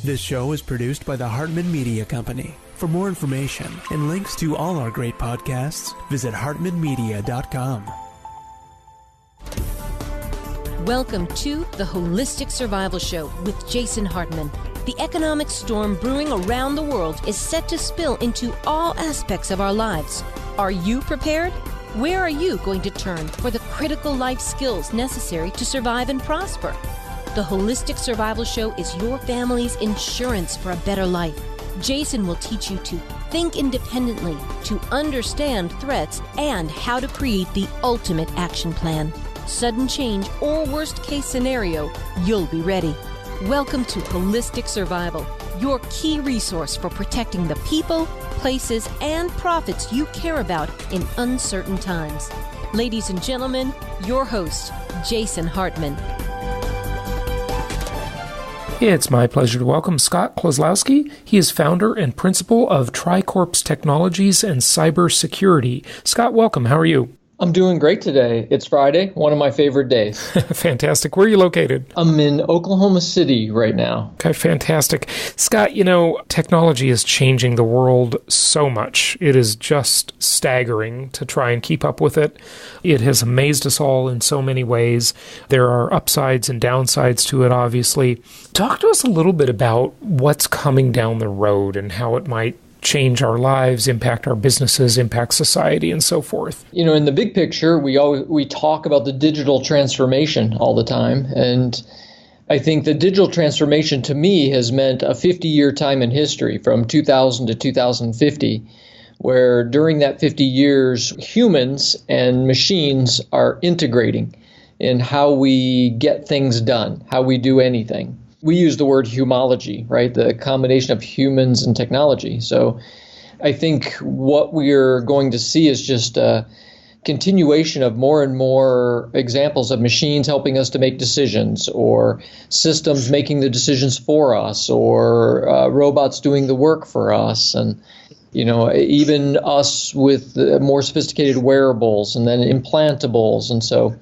This show is produced by the Hartman Media Company. For more information and links to all our great podcasts, visit hartmanmedia.com. Welcome to the Holistic Survival Show with Jason Hartman. The economic storm brewing around the world is set to spill into all aspects of our lives. Are you prepared? Where are you going to turn for the critical life skills necessary to survive and prosper? The Holistic Survival Show is your family's insurance for a better life. Jason will teach you to think independently, to understand threats, and how to create the ultimate action plan. Sudden change or worst case scenario, you'll be ready. Welcome to Holistic Survival, your key resource for protecting the people, places, and profits you care about in uncertain times. Ladies and gentlemen, your host, Jason Hartman. It's my pleasure to welcome Scott Klososky. He is founder and principal of TriCorps Technologies and Cybersecurity. Scott, welcome. How are you? I'm doing great today. It's Friday, one of my favorite days. Fantastic. Where are you located? I'm in Oklahoma City right now. Okay, fantastic. Scott, technology is changing the world so much. It is just staggering to try and keep up with it. It has amazed us all in so many ways. There are upsides and downsides to it, obviously. Talk to us a little bit about what's coming down the road and how it might change our lives, impact our businesses, impact society, and so forth. In the big picture, we talk about the digital transformation all the time. And I think the digital transformation to me has meant a 50-year time in history from 2000 to 2050, where during that 50 years, humans and machines are integrating in how we get things done, how we do anything. We use the word humology, right? The combination of humans and technology. So I think what we're going to see is just a continuation of more and more examples of machines helping us to make decisions, or systems making the decisions for us, or robots doing the work for us. And even us with more sophisticated wearables and then implantables. And so,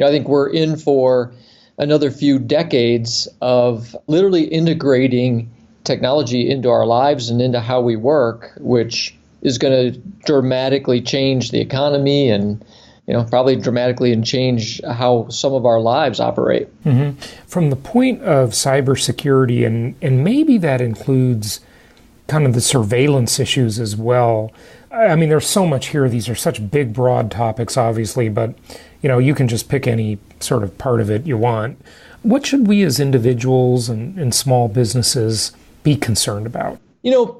I think we're in for another few decades of literally integrating technology into our lives and into how we work, which is going to dramatically change the economy and, probably dramatically change how some of our lives operate. Mm-hmm. From the point of cybersecurity, and maybe that includes kind of the surveillance issues as well. I mean, there's so much here. These are such big, broad topics, obviously, but you can just pick any sort of part of it you want. What should we as individuals and small businesses be concerned about?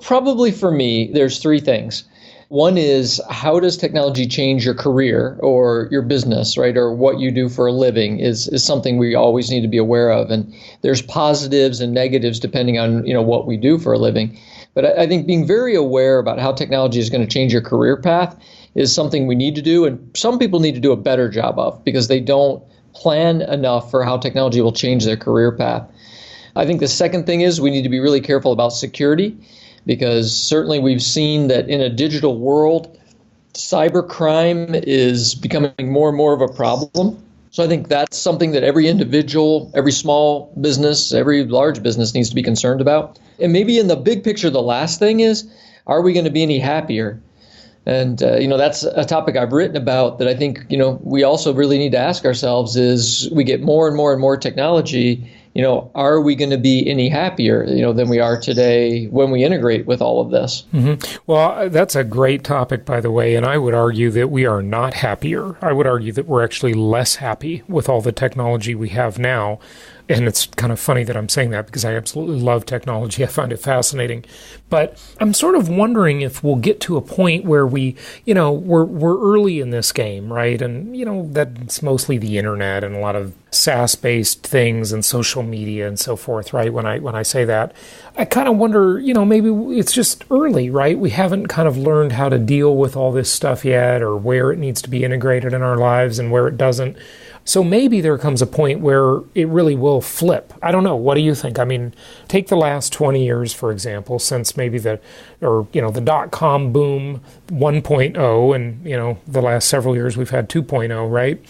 Probably for me, there's three things. One is, how does technology change your career or your business, right? Or what you do for a living is something we always need to be aware of. And there's positives and negatives depending on, what we do for a living. But I think being very aware about how technology is going to change your career path is something we need to do, and some people need to do a better job of because they don't plan enough for how technology will change their career path. I think the second thing is we need to be really careful about security, because certainly we've seen that in a digital world, cybercrime is becoming more and more of a problem. So I think that's something that every individual, every small business, every large business needs to be concerned about. And maybe in the big picture, the last thing is, are we going to be any happier? And, that's a topic I've written about that I think, we also really need to ask ourselves is, we get more and more and more technology, are we going to be any happier, than we are today when we integrate with all of this? Mm-hmm. Well, that's a great topic, by the way, and I would argue that we are not happier. I would argue that we're actually less happy with all the technology we have now. And it's kind of funny that I'm saying that because I absolutely love technology. I find it fascinating. But I'm sort of wondering if we'll get to a point where we're early in this game, right? And, that's mostly the internet and a lot of SaaS-based things and social media and so forth, right? When I say that, I kind of wonder, maybe it's just early, right? We haven't kind of learned how to deal with all this stuff yet, or where it needs to be integrated in our lives and where it doesn't. So maybe there comes a point where it really will flip. I don't know. What do you think? I mean, take the last 20 years, for example, since maybe the dot-com boom 1.0, and, the last several years we've had 2.0, right?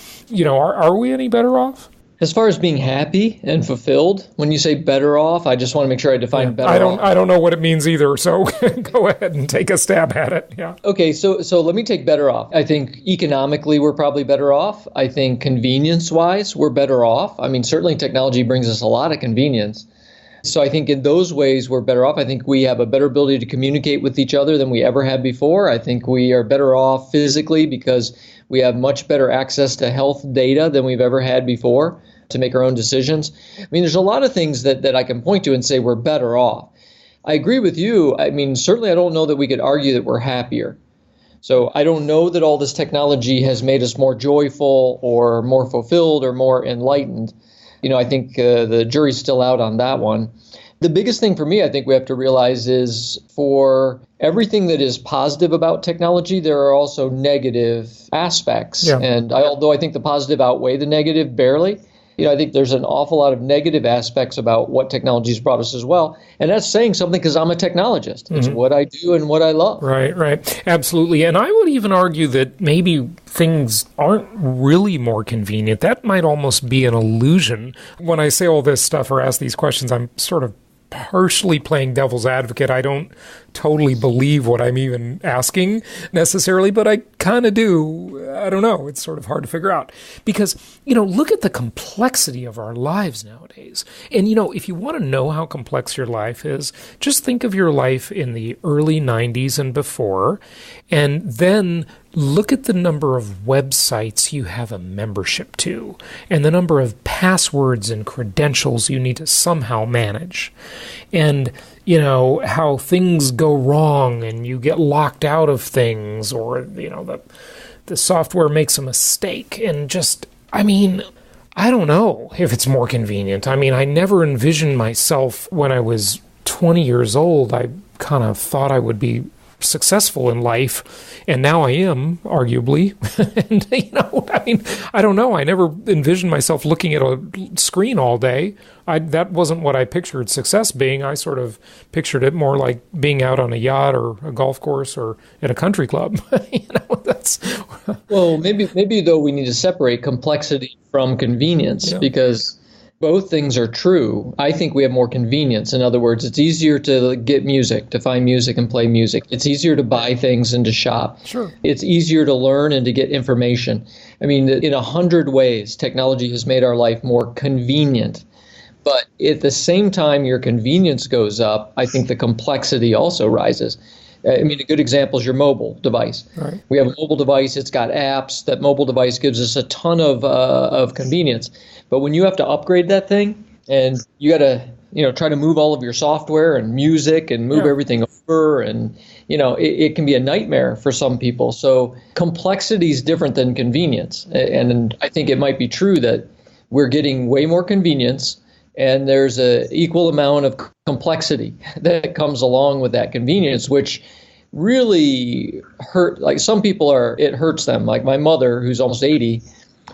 Are we any better off? As far as being happy and fulfilled, when you say better off, I just want to make sure I define better off. I don't know what it means either, so go ahead and take a stab at it. Yeah. Okay, so let me take better off. I think economically we're probably better off. I think convenience-wise we're better off. I mean, certainly technology brings us a lot of convenience. So I think in those ways we're better off. I think we have a better ability to communicate with each other than we ever had before. I think we are better off physically because we have much better access to health data than we've ever had before to make our own decisions. I mean, there's a lot of things that I can point to and say we're better off. I agree with you. I mean, certainly I don't know that we could argue that we're happier. So I don't know that all this technology has made us more joyful or more fulfilled or more enlightened. I think the jury's still out on that one. The biggest thing for me, I think we have to realize is for everything that is positive about technology, there are also negative aspects. Yeah. And although I think the positive outweigh the negative barely, I think there's an awful lot of negative aspects about what technology has brought us as well. And that's saying something because I'm a technologist. Mm-hmm. It's what I do and what I love. Right. Absolutely. And I would even argue that maybe things aren't really more convenient. That might almost be an illusion. When I say all this stuff or ask these questions, I'm sort of partially playing devil's advocate. I don't totally believe what I'm even asking necessarily, but I kind of do. I don't know. It's sort of hard to figure out because, look at the complexity of our lives nowadays. And, if you want to know how complex your life is, just think of your life in the early 90s and before, and then look at the number of websites you have a membership to and the number of passwords and credentials you need to somehow manage. And, how things go wrong and you get locked out of things or, the software makes a mistake and I don't know if it's more convenient. I mean, I never envisioned myself when I was 20 years old. I kind of thought I would be successful in life, and now I am, arguably. And, I don't know. I never envisioned myself looking at a screen all day. That wasn't what I pictured success being. I sort of pictured it more like being out on a yacht or a golf course or at a country club. That's well, maybe though we need to separate complexity from convenience because both things are true. I think we have more convenience. In other words, it's easier to get music, to find music and play music. It's easier to buy things and to shop. Sure. It's easier to learn and to get information. I mean, in 100 ways, technology has made our life more convenient. But at the same time your convenience goes up, I think the complexity also rises. I mean, a good example is your mobile device. Right. We have a mobile device. It's got apps. That mobile device gives us a ton of convenience. But when you have to upgrade that thing and you got to, try to move all of your software and music and move everything over and, it can be a nightmare for some people. So complexity is different than convenience. And I think it might be true that we're getting way more convenience and there's an equal amount of complexity that comes along with that convenience, which really hurt. Like some people it hurts them. Like my mother, who's almost 80,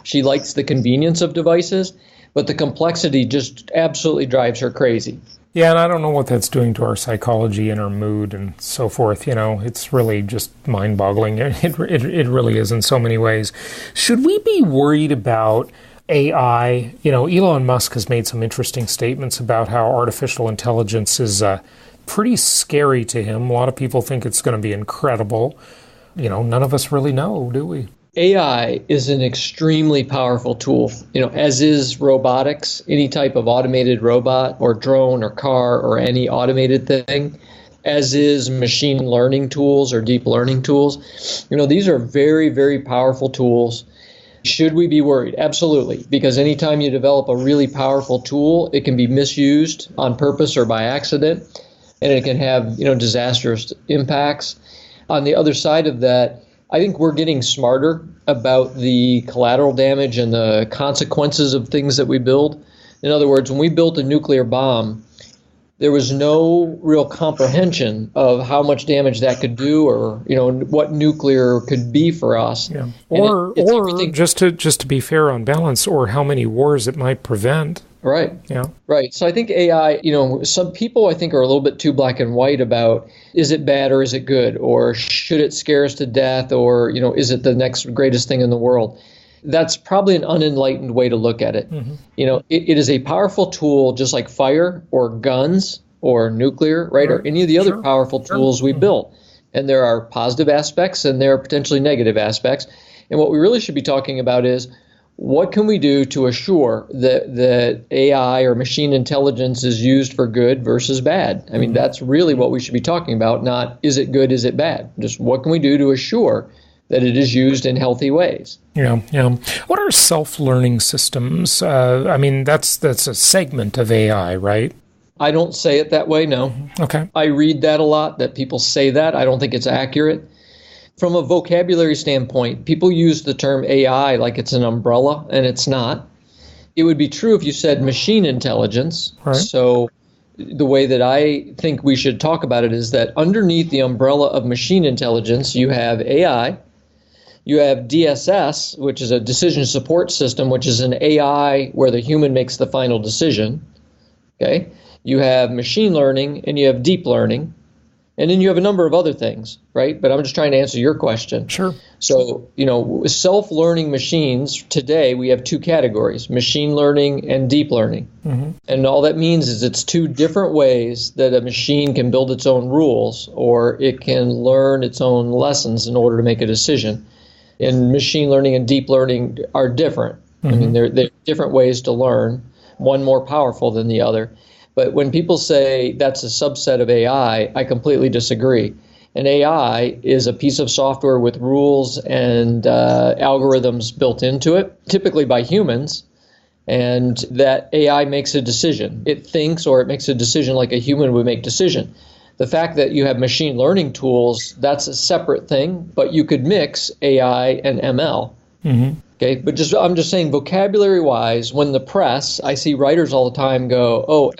she likes the convenience of devices, but the complexity just absolutely drives her crazy. Yeah, and I don't know what that's doing to our psychology and our mood and so forth. It's really just mind-boggling. It really is in so many ways. Should we be worried about AI? Elon Musk has made some interesting statements about how artificial intelligence is pretty scary to him. A lot of people think it's going to be incredible. None of us really know, do we? AI is an extremely powerful tool, as is robotics, any type of automated robot or drone or car or any automated thing, as is machine learning tools or deep learning tools. These are very, very powerful tools. Should we be worried? Absolutely, because anytime you develop a really powerful tool, it can be misused on purpose or by accident, and it can have, disastrous impacts. On the other side of that, I think we're getting smarter about the collateral damage and the consequences of things that we build. In other words, when we built a nuclear bomb, there was no real comprehension of how much damage that could do or, what nuclear could be for us. Yeah. Or just to be fair on balance, or how many wars it might prevent. Right. Yeah. Right. So I think AI, some people I think are a little bit too black and white about is it bad or is it good, or should it scare us to death, or, is it the next greatest thing in the world? that's probably an unenlightened way to look at it. It is a powerful tool, just like fire or guns or nuclear, right? Or any of the other powerful tools we built. And there are positive aspects and there are potentially negative aspects. And what we really should be talking about is, what can we do to assure that AI or machine intelligence is used for good versus bad? I mean, that's really what we should be talking about, not is it good, is it bad? Just what can we do to assure that it is used in healthy ways? Yeah. What are self-learning systems? I mean, that's a segment of AI, right? I don't say it that way, no. Okay. I read that a lot, that people say that. I don't think it's accurate. From a vocabulary standpoint, people use the term AI like it's an umbrella, and it's not. It would be true if you said machine intelligence. Right. So the way that I think we should talk about it is that underneath the umbrella of machine intelligence, you have AI, you have DSS, which is a decision support system, which is an AI where the human makes the final decision. Okay. You have machine learning and you have deep learning. And then you have a number of other things, right? But I'm just trying to answer your question. Sure. So, self-learning machines, today we have two categories, machine learning and deep learning. And all that means is it's two different ways that a machine can build its own rules or it can learn its own lessons in order to make a decision. And machine learning and deep learning are different. I mean, they're different ways to learn, one more powerful than the other. But when people say that's a subset of AI, I completely disagree. An AI is a piece of software with rules and algorithms built into it, typically by humans, and that AI makes a decision. It thinks or it makes a decision like a human would make decision. The fact that you have machine learning tools, that's a separate thing, but you could mix AI and ML. Okay, but I'm just saying, vocabulary-wise, when the press, I see writers all the time go,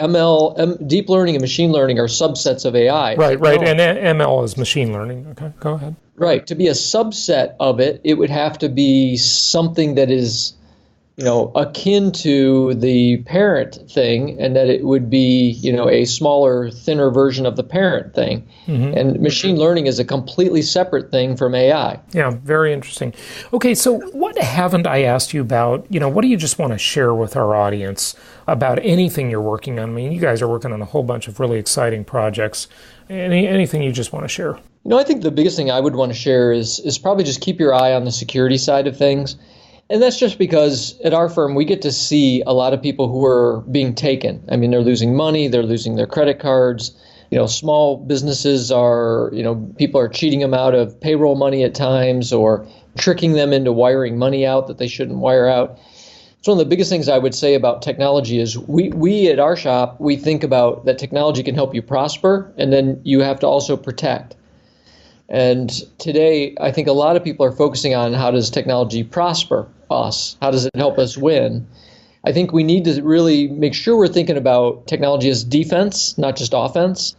deep learning and machine learning are subsets of AI. Right, and ML is machine learning. Okay, go ahead. Right, to be a subset of it, it would have to be something that is, akin to the parent thing, and that it would be, a smaller, thinner version of the parent thing. And machine learning is a completely separate thing from AI. Yeah, very interesting. Okay, so what haven't I asked you about? What do you just want to share with our audience about anything you're working on? I mean, you guys are working on a whole bunch of really exciting projects. Anything you just want to share? I think the biggest thing I would want to share is probably just keep your eye on the security side of things. And that's just because at our firm, we get to see a lot of people who are being taken. I mean, they're losing money, they're losing their credit cards. Small businesses are, people are cheating them out of payroll money at times or tricking them into wiring money out that they shouldn't wire out. So one of the biggest things I would say about technology is we at our shop, we think about that technology can help you prosper, and then you have to also protect. And today, I think a lot of people are focusing on how does technology prosper us? How does it help us win? I think we need to really make sure we're thinking about technology as defense, not just offense.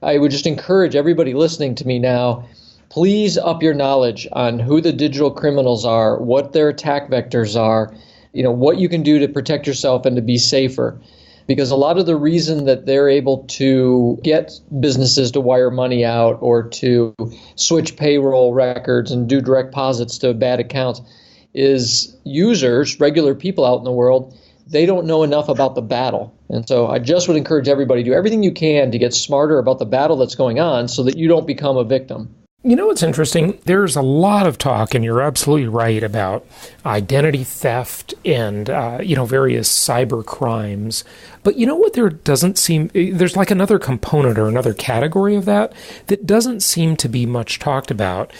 I would just encourage everybody listening to me now, please up your knowledge on who the digital criminals are, what their attack vectors are, what you can do to protect yourself and to be safer. Because a lot of the reason that they're able to get businesses to wire money out or to switch payroll records and do direct deposits to bad accounts is users, regular people out in the world, they don't know enough about the battle. And so I just would encourage everybody to do everything you can to get smarter about the battle that's going on so that you don't become a victim. What's interesting? There's a lot of talk, and you're absolutely right, about identity theft and, various cyber crimes. But what there doesn't seem, there's like another component or another category of that doesn't seem to be much talked about.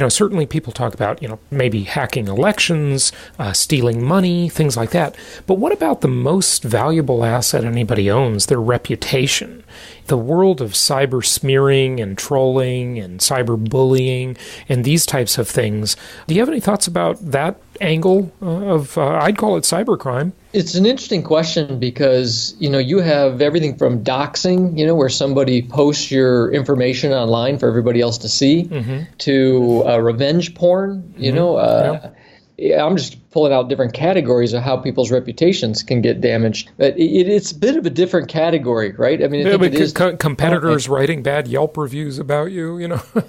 Certainly people talk about, maybe hacking elections, stealing money, things like that. But what about the most valuable asset anybody owns, their reputation? The world of cyber smearing and trolling and cyber bullying and these types of things. Do you have any thoughts about that angle of, I'd call it cybercrime? It's an interesting question because, you have everything from doxing, where somebody posts your information online for everybody else to see, to revenge porn, I'm just pulling out different categories of how people's reputations can get damaged. But it's a bit of a different category, right? I mean, I think it is competitors writing bad Yelp reviews about you,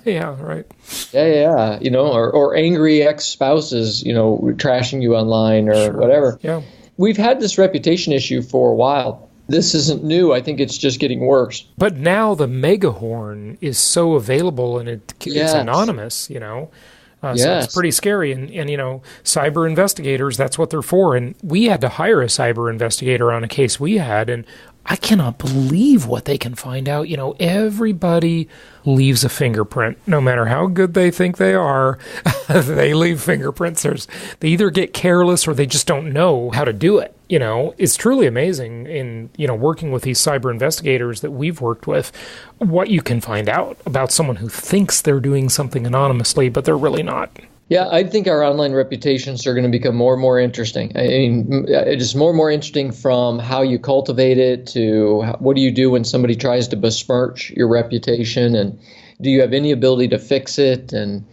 Yeah, right. Yeah. Or angry ex-spouses, trashing you online or whatever. Yeah. We've had this reputation issue for a while. This isn't new. I think it's just getting worse. But now the megahorn is so available and it's anonymous, So it's pretty scary. And, cyber investigators, that's what they're for. And we had to hire a cyber investigator on a case we had. And I cannot believe what they can find out. Everybody leaves a fingerprint. No matter how good they think they are, they leave fingerprints. They either get careless or they just don't know how to do it. It's truly amazing in, working with these cyber investigators that we've worked with, what you can find out about someone who thinks they're doing something anonymously, but they're really not. Yeah, I think our online reputations are going to become more and more interesting. I mean, just more and more interesting from how you cultivate it to what do you do when somebody tries to besmirch your reputation, and do you have any ability to fix it? And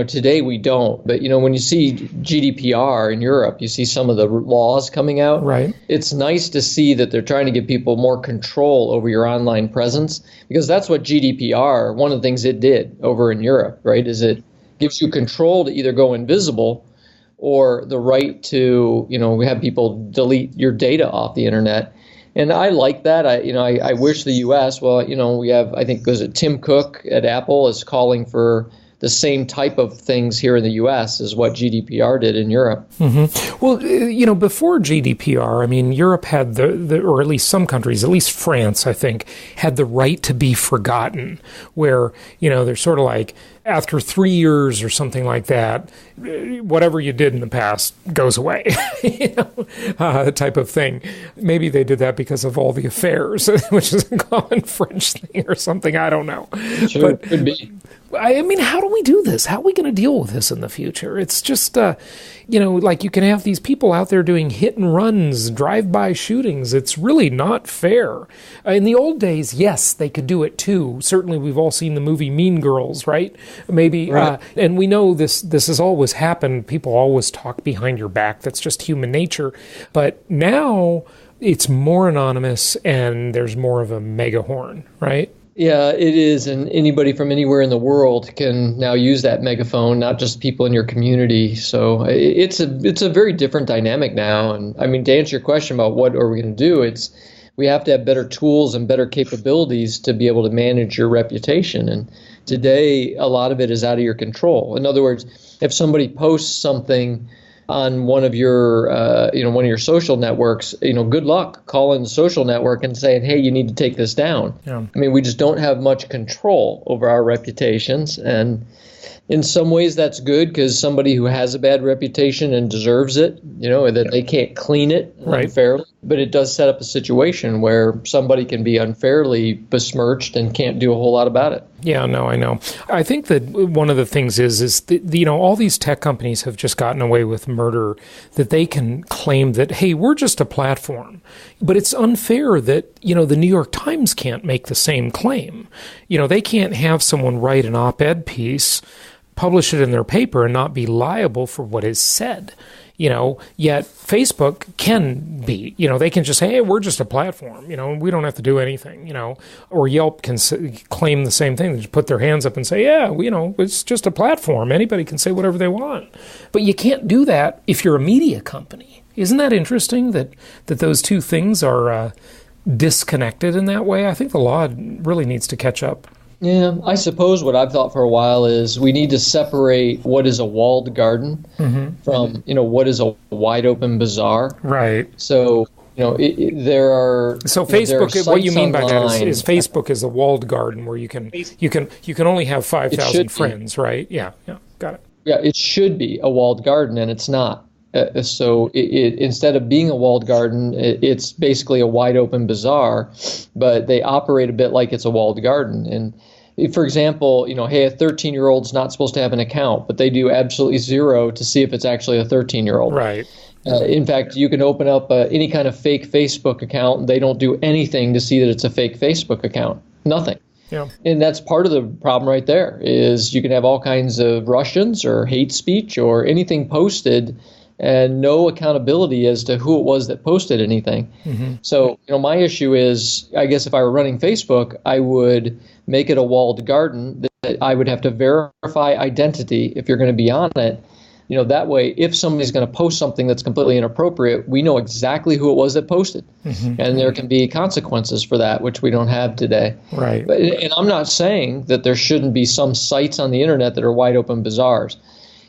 today we don't. But, when you see GDPR in Europe, you see some of the laws coming out. Right. It's nice to see that they're trying to give people more control over your online presence, because that's what GDPR, one of the things it did over in Europe, right, is it gives you control to either go invisible or the right to, have people delete your data off the internet. And I like that. I wish the U.S., we have, I think, was it Tim Cook at Apple is calling for the same type of things here in the U.S. as what GDPR did in Europe. Mm-hmm. Well, before GDPR, I mean, Europe had or at least some countries, at least France, I think, had the right to be forgotten, where, they're sort of like, after 3 years or something like that, whatever you did in the past goes away, type of thing. Maybe they did that because of all the affairs, which is a common French thing or something. I don't know. Sure, but could be. I mean, how do we do this? How are we going to deal with this in the future? It's just, like you can have these people out there doing hit and runs, drive-by shootings. It's really not fair. In the old days, yes, they could do it too. Certainly, we've all seen the movie Mean Girls, right? Maybe, right. And we know this has always happened. People always talk behind your back. That's just human nature. But now it's more anonymous and there's more of a megahorn, right? Yeah, it is. And anybody from anywhere in the world can now use that megaphone, not just people in your community. So it's a very different dynamic now. And I mean, to answer your question about what are we going to do, we have to have better tools and better capabilities to be able to manage your reputation. And today, a lot of it is out of your control. In other words, if somebody posts something on one of your social networks, good luck calling the social network and saying, hey, you need to take this down. Yeah. I mean, we just don't have much control over our reputations. And in some ways that's good, because somebody who has a bad reputation and deserves it, that they can't clean it unfairly. But it does set up a situation where somebody can be unfairly besmirched and can't do a whole lot about it. Yeah, no, I know. I think that one of the things is that, all these tech companies have just gotten away with murder, that they can claim that, hey, we're just a platform. But it's unfair that, the New York Times can't make the same claim. They can't have someone write an op-ed piece, publish it in their paper, and not be liable for what is said. Yet Facebook can be, they can just say, hey, we're just a platform, we don't have to do anything, or Yelp can claim the same thing. They just put their hands up and say, yeah, it's just a platform. Anybody can say whatever they want. But you can't do that if you're a media company. Isn't that interesting that those two things are disconnected in that way? I think the law really needs to catch up. Yeah, I suppose what I've thought for a while is we need to separate what is a walled garden from, what is a wide open bazaar. Right. So, there are. So Facebook, what you mean by that is Facebook is a walled garden where you can only have 5,000 friends, right? Yeah, got it. Yeah, it should be a walled garden, and it's not. So instead of being a walled garden, it's basically a wide open bazaar, but they operate a bit like it's a walled garden. And for example, hey, a 13-year-old's not supposed to have an account, but they do absolutely zero to see if it's actually a 13-year-old. Right. In fact, you can open up any kind of fake Facebook account, and they don't do anything to see that it's a fake Facebook account. Nothing. Yeah. And that's part of the problem right there, is you can have all kinds of Russians or hate speech or anything posted and no accountability as to who it was that posted anything. Mm-hmm. So, my issue is, I guess if I were running Facebook, I would make it a walled garden that I would have to verify identity if you're going to be on it. That way, if somebody's going to post something that's completely inappropriate, we know exactly who it was that posted. Mm-hmm. And there can be consequences for that, which we don't have today. Right. And I'm not saying that there shouldn't be some sites on the internet that are wide open bazaars.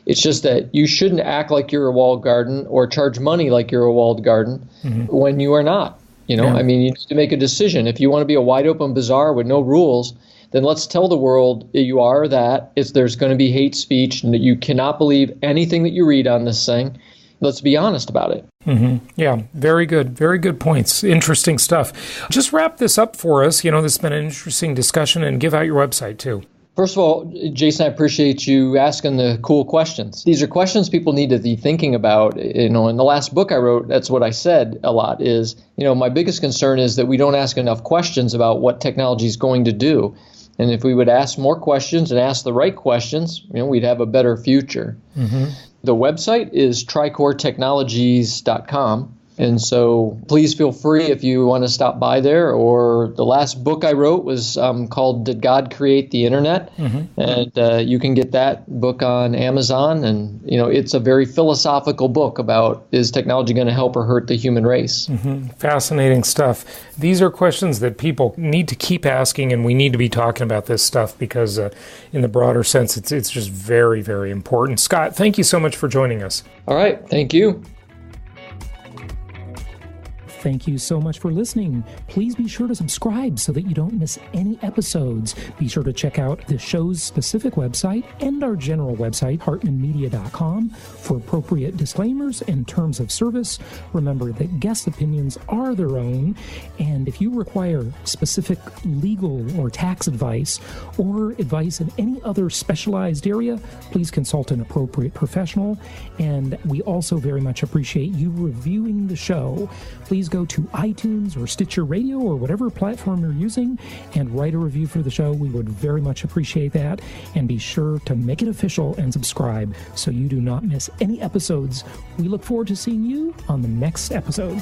It's just that you shouldn't act like you're a walled garden or charge money like you're a walled garden when you are not. I mean, you need to make a decision. If you want to be a wide open bazaar with no rules, then let's tell the world that you are that. There's going to be hate speech and that you cannot believe anything that you read on this thing. Let's be honest about it. Mm-hmm. Yeah, very good. Very good points. Interesting stuff. Just wrap this up for us. This has been an interesting discussion, and give out your website too. First of all, Jason, I appreciate you asking the cool questions. These are questions people need to be thinking about. In the last book I wrote, that's what I said a lot is, my biggest concern is that we don't ask enough questions about what technology is going to do. And if we would ask more questions and ask the right questions, we'd have a better future. Mm-hmm. The website is TriCorpsTechnologies.com. And so please feel free if you want to stop by there. Or the last book I wrote was called Did God Create the Internet? Mm-hmm. And you can get that book on Amazon. And, it's a very philosophical book about, is technology going to help or hurt the human race? Mm-hmm. Fascinating stuff. These are questions that people need to keep asking, and we need to be talking about this stuff because in the broader sense, it's just very, very important. Scott, thank you so much for joining us. All right. Thank you. Thank you so much for listening. Please be sure to subscribe so that you don't miss any episodes. Be sure to check out the show's specific website and our general website, hartmanmedia.com, for appropriate disclaimers and terms of service. Remember that guest opinions are their own, and if you require specific legal or tax advice or advice in any other specialized area, please consult an appropriate professional. And we also very much appreciate you reviewing the show. Please go to iTunes or Stitcher Radio or whatever platform you're using and write a review for the show. We would very much appreciate that. And be sure to make it official and subscribe so you do not miss any episodes. We look forward to seeing you on the next episode.